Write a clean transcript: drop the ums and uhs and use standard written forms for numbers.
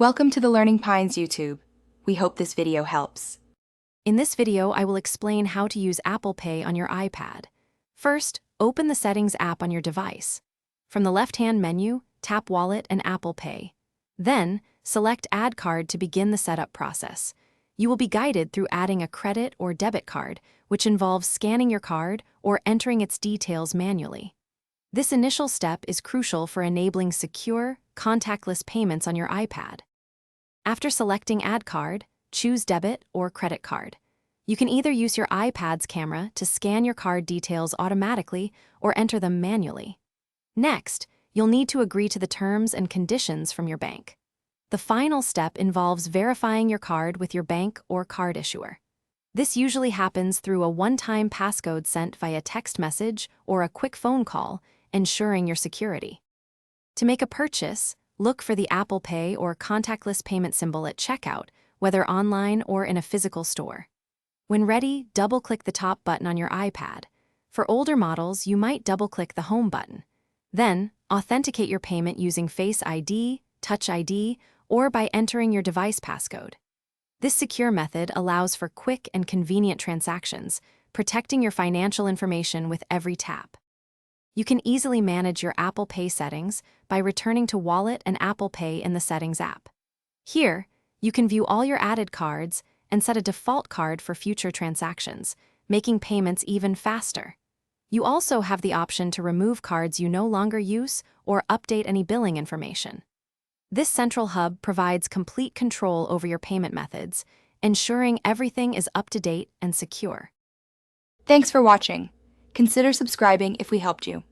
Welcome to the Learning Pines YouTube. We hope this video helps. In this video, I will explain how to use Apple Pay on your iPad. First, open the Settings app on your device. From the left-hand menu, tap Wallet and Apple Pay. Then, select Add Card to begin the setup process. You will be guided through adding a credit or debit card, which involves scanning your card or entering its details manually. This initial step is crucial for enabling secure, contactless payments on your iPad. After selecting Add Card, choose Debit or Credit Card. You can either use your iPad's camera to scan your card details automatically or enter them manually. Next, you'll need to agree to the terms and conditions from your bank. The final step involves verifying your card with your bank or card issuer. This usually happens through a one-time passcode sent via text message or a quick phone call, ensuring your security. To make a purchase, look for the Apple Pay or contactless payment symbol at checkout, whether online or in a physical store. When ready, double-click the top button on your iPad. For older models, you might double-click the Home button. Then, authenticate your payment using Face ID, Touch ID, or by entering your device passcode. This secure method allows for quick and convenient transactions, protecting your financial information with every tap. You can easily manage your Apple Pay settings by returning to Wallet and Apple Pay in the Settings app. Here, you can view all your added cards and set a default card for future transactions, making payments even faster. You also have the option to remove cards you no longer use or update any billing information. This central hub provides complete control over your payment methods, ensuring everything is up to date and secure. Thanks for watching. Consider subscribing if we helped you.